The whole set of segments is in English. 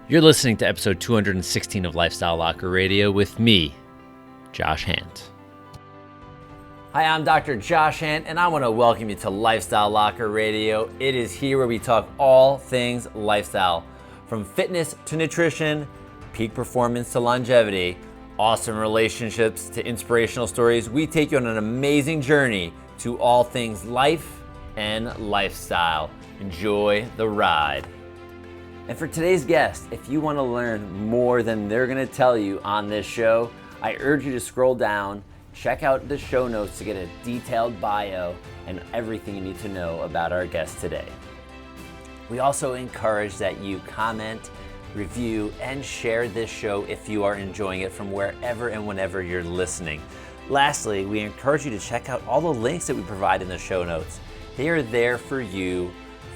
You're listening to episode 216 of Lifestyle Locker Radio with me, Josh Handt. Hi, I'm Dr. Josh Handt, and I want to welcome you to Lifestyle Locker Radio. It is here where we talk all things lifestyle, from fitness to nutrition, peak performance to longevity, awesome relationships to inspirational stories. We take you on an amazing journey to all things life and lifestyle. Enjoy the ride. And for today's guest, if you want to learn more than they're going to tell you on this show, I urge you to scroll down, check out the show notes to get a detailed bio and everything you need to know about our guest today. We also encourage that you comment, review, and share this show if you are enjoying it from wherever and whenever you're listening. Lastly, we encourage you to check out all the links that we provide in the show notes. They are there for you,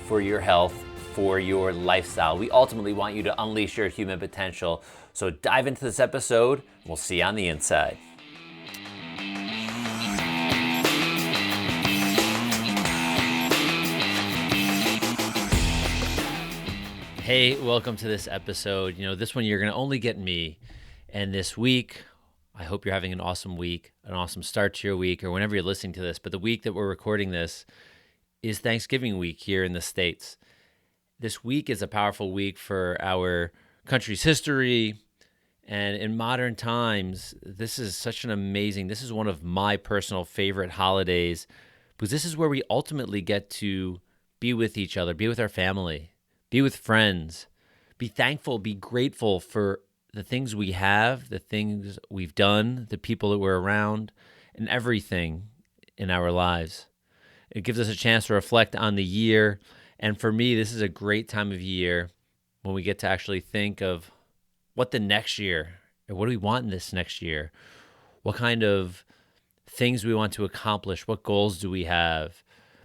for your health, for your lifestyle. We ultimately want you to unleash your human potential. So dive into this episode. We'll see you on the inside. Hey, welcome to this episode. This one you're going to only get me. And this week, I hope you're having an awesome week, an awesome start to your week, or whenever you're listening to this. But the week that we're recording this is Thanksgiving week here in the States. This week is a powerful week for our country's history, and in modern times, this is one of my personal favorite holidays, because this is where we ultimately get to be with each other, be with our family, be with friends, be thankful, be grateful for the things we have, the things we've done, the people that we're around, and everything in our lives. It gives us a chance to reflect on the year. And for me, this is a great time of year when we get to actually think of what the next year, or what do we want in this next year? What kind of things we want to accomplish? What goals do we have?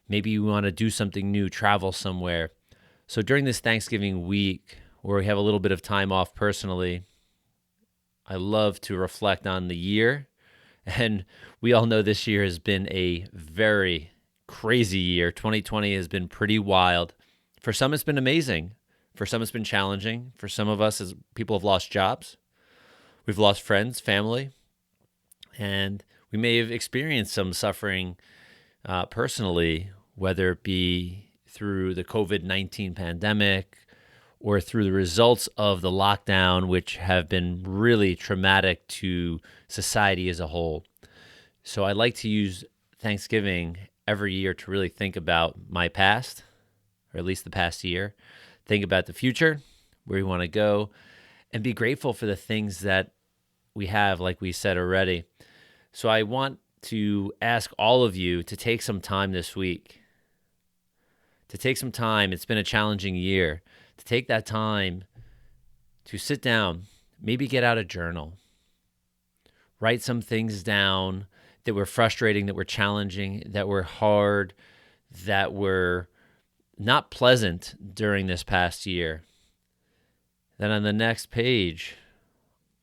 Maybe we want to do something new, travel somewhere. So during this Thanksgiving week, where we have a little bit of time off personally, I love to reflect on the year. And we all know this year has been a very crazy year. 2020 has been pretty wild. For some, it's been amazing. For some, it's been challenging. For some of us, as people have lost jobs, we've lost friends, family, and we may have experienced some suffering personally, whether it be through the COVID-19 pandemic or through the results of the lockdown, which have been really traumatic to society as a whole. So I like to use Thanksgiving every year to really think about my past, or at least the past year, think about the future, where we want to go, and be grateful for the things that we have, like we said already. So I want to ask all of you to take some time this week, it's been a challenging year, to take that time to sit down, maybe get out a journal, write some things down that were frustrating, that were challenging, that were hard, that were not pleasant during this past year. Then on the next page,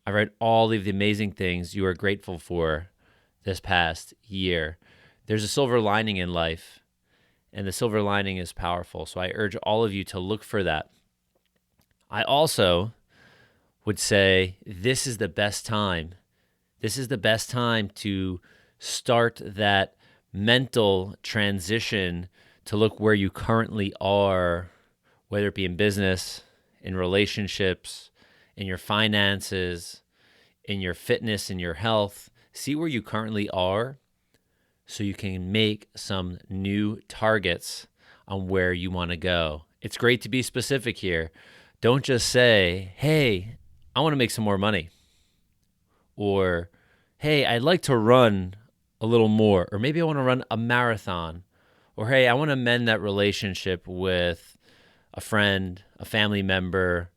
I write all of the amazing things you are grateful for this past year. There's a silver lining in life, and the silver lining is powerful. So I urge all of you to look for that. I also would say this is the best time. This is the best time to start that mental transition to look where you currently are, whether it be in business, in relationships, in your finances, in your fitness, in your health. See where you currently are so you can make some new targets on where you want to go. It's great to be specific here. Don't just say, hey, I want to make some more money. Or, hey, I'd like to run a little more, or maybe I want to run a marathon, or hey, I want to mend that relationship with a friend, a family member,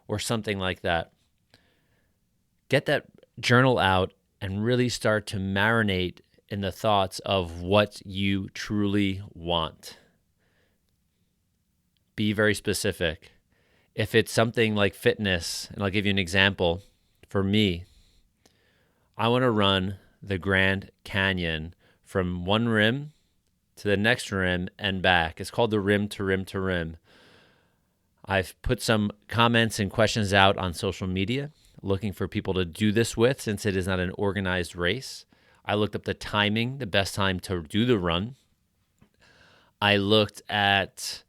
or something like that. Get that journal out and really start to marinate in the thoughts of what you truly want. Be very specific. If it's something like fitness, and I'll give you an example, for me, I want to run the Grand Canyon from one rim to the next rim and back. It's called the rim to rim to rim. I've put some comments and questions out on social media, looking for people to do this with since it is not an organized race. I looked up the timing, the best time to do the run. I looked at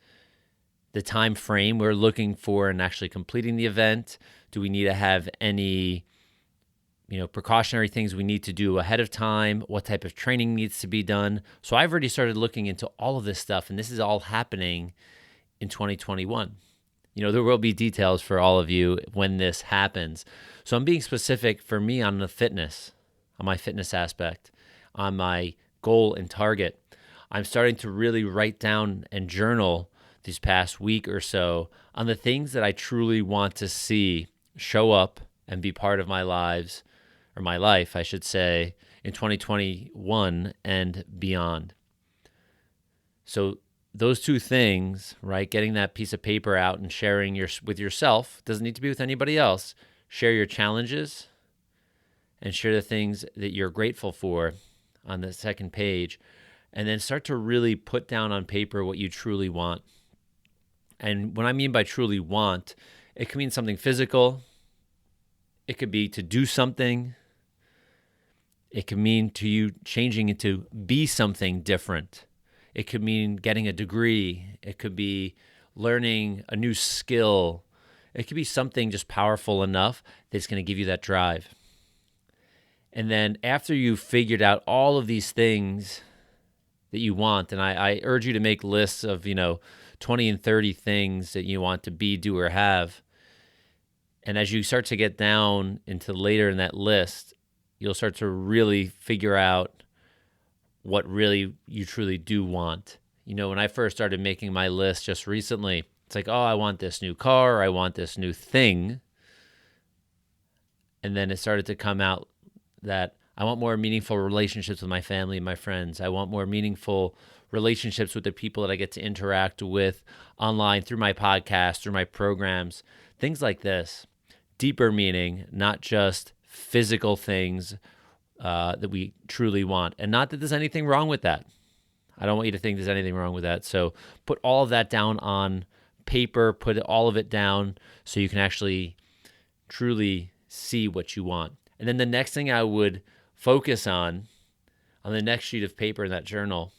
the time frame we're looking for in actually completing the event. Do we need to have any precautionary things we need to do ahead of time? What type of training needs to be done? So I've already started looking into all of this stuff, and this is all happening in 2021. There will be details for all of you when this happens. So I'm being specific for me on the fitness, on my fitness aspect, on my goal and target. I'm starting to really write down and journal these past week or so on the things that I truly want to see show up and be part of my lives, or my life, I should say, in 2021 and beyond. So those two things, right? Getting that piece of paper out and sharing with yourself, doesn't need to be with anybody else. Share your challenges and share the things that you're grateful for on the second page. And then start to really put down on paper what you truly want. And what I mean by truly want, it could mean something physical. It could be to do something. It could mean to you changing it to be something different. It could mean getting a degree. It could be learning a new skill. It could be something just powerful enough that's going to give you that drive. And then after you've figured out all of these things that you want, and I urge you to make lists of, 20 and 30 things that you want to be, do, or have. And as you start to get down into later in that list, you'll start to really figure out what really you truly do want. When I first started making my list just recently, it's like, I want this new car, or I want this new thing. And then it started to come out that I want more meaningful relationships with my family and my friends. I want more meaningful relationships with the people that I get to interact with online through my podcast, through my programs, things like this. Deeper meaning, not just physical things that we truly want. And not that there's anything wrong with that. I don't want you to think there's anything wrong with that. So put all of that down on paper, put all of it down so you can actually truly see what you want. And then the next thing I would focus on the next sheet of paper in that journal,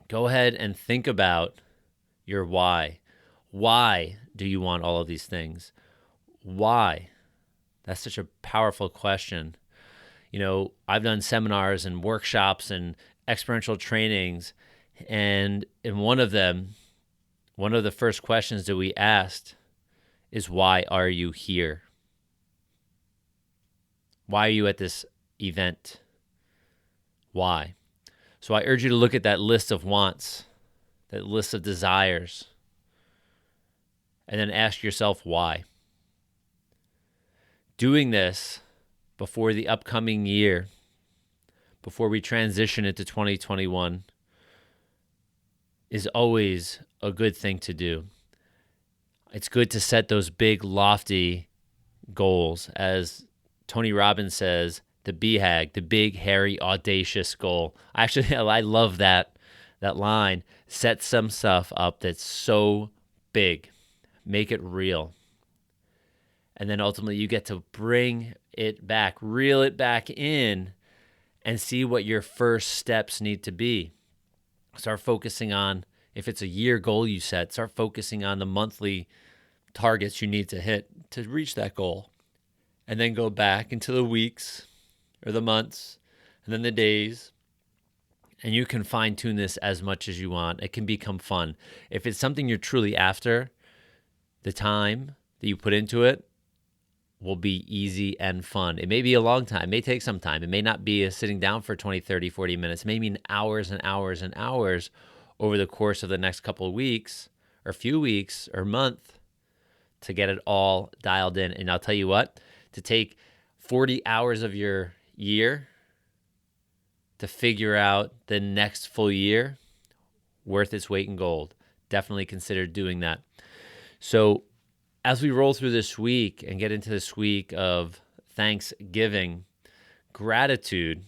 go ahead and think about your why. Why do you want all of these things? Why? That's such a powerful question. I've done seminars and workshops and experiential trainings, and in one of them, one of the first questions that we asked is, why are you here? Why are you at this event? Why? So I urge you to look at that list of wants, that list of desires, and then ask yourself why. Doing this before the upcoming year, before we transition into 2021, is always a good thing to do. It's good to set those big, lofty goals. As Tony Robbins says, the BHAG, the big, hairy, audacious goal. Actually, I love that line. Set some stuff up that's so big. Make it real. And then ultimately you get to bring it back, reel it back in, and see what your first steps need to be. Start focusing on, if it's a year goal you set, start focusing on the monthly targets you need to hit to reach that goal. And then go back into the weeks or the months and then the days. And you can fine tune this as much as you want. It can become fun. If it's something you're truly after, the time that you put into it will be easy and fun. It may be a long time. It may take some time. It may not be a sitting down for 20, 30, 40 minutes. It may mean hours and hours and hours over the course of the next couple of weeks or few weeks or month to get it all dialed in. And I'll tell you what, to take 40 hours of your year to figure out the next full year, worth its weight in gold. Definitely consider doing that. So as we roll through this week and get into this week of Thanksgiving, gratitude,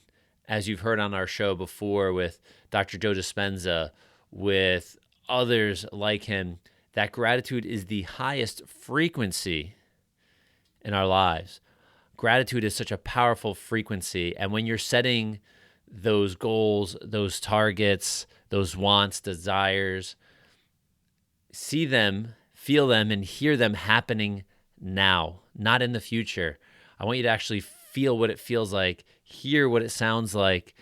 as you've heard on our show before with Dr. Joe Dispenza, with others like him, that gratitude is the highest frequency in our lives. Gratitude is such a powerful frequency. And when you're setting those goals, those targets, those wants, desires, see them, feel them, and hear them happening now, not in the future. I want you to actually feel what it feels like, hear what it sounds like,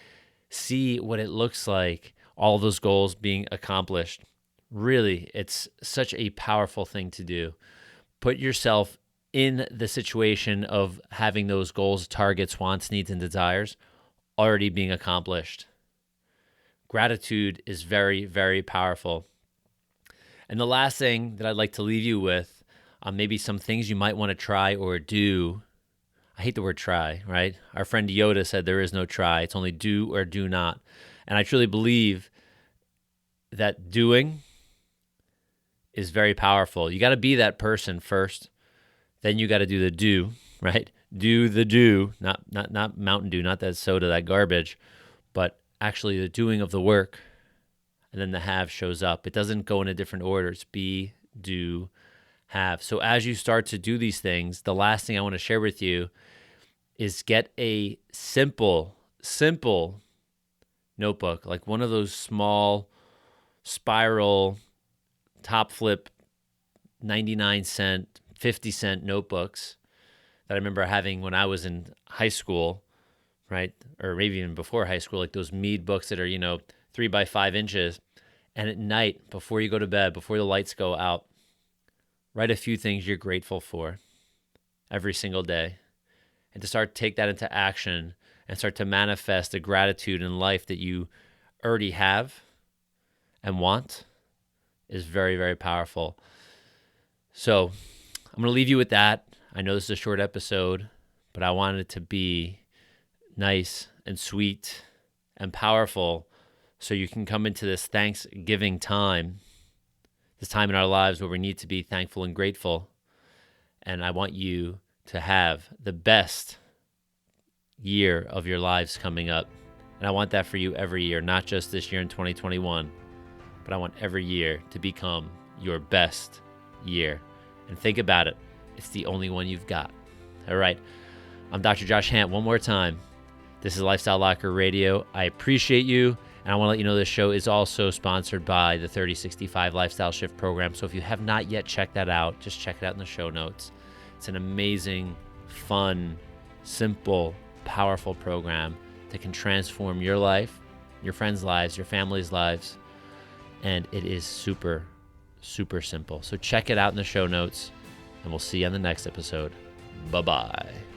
see what it looks like, all those goals being accomplished. Really, it's such a powerful thing to do. Put yourself in the situation of having those goals, targets, wants, needs, and desires already being accomplished. Gratitude is very, very powerful. And the last thing that I'd like to leave you with, maybe some things you might want to try or do. I hate the word try, right? Our friend Yoda said there is no try. It's only do or do not. And I truly believe that doing is very powerful. You got to be that person first. Then you got to do the do, right? Do the do, not Mountain Dew, not that soda, that garbage, but actually the doing of the work. And then the have shows up. It doesn't go in a different order. It's be, do, have. So as you start to do these things, the last thing I want to share with you is get a simple notebook, like one of those small spiral top flip 99-cent, 50-cent notebooks that I remember having when I was in high school, right? Or maybe even before high school, like those Mead books that are, 3 by 5 inches. And at night, before you go to bed, before the lights go out, write a few things you're grateful for every single day. And to start to take that into action and start to manifest the gratitude in life that you already have and want is very, very powerful. So I'm going to leave you with that. I know this is a short episode, but I wanted it to be nice and sweet and powerful so you can come into this Thanksgiving time, this time in our lives where we need to be thankful and grateful. And I want you to have the best year of your lives coming up. And I want that for you every year, not just this year in 2021, but I want every year to become your best year. And think about it. It's the only one you've got. All right. I'm Dr. Josh Handt one more time. This is Lifestyle Locker Radio. I appreciate you. And I want to let you know this show is also sponsored by the 3065 Lifestyle Shift Program. So if you have not yet checked that out, just check it out in the show notes. It's an amazing, fun, simple, powerful program that can transform your life, your friends' lives, your family's lives. And it is super, super simple. So check it out in the show notes, and we'll see you on the next episode. Bye-bye.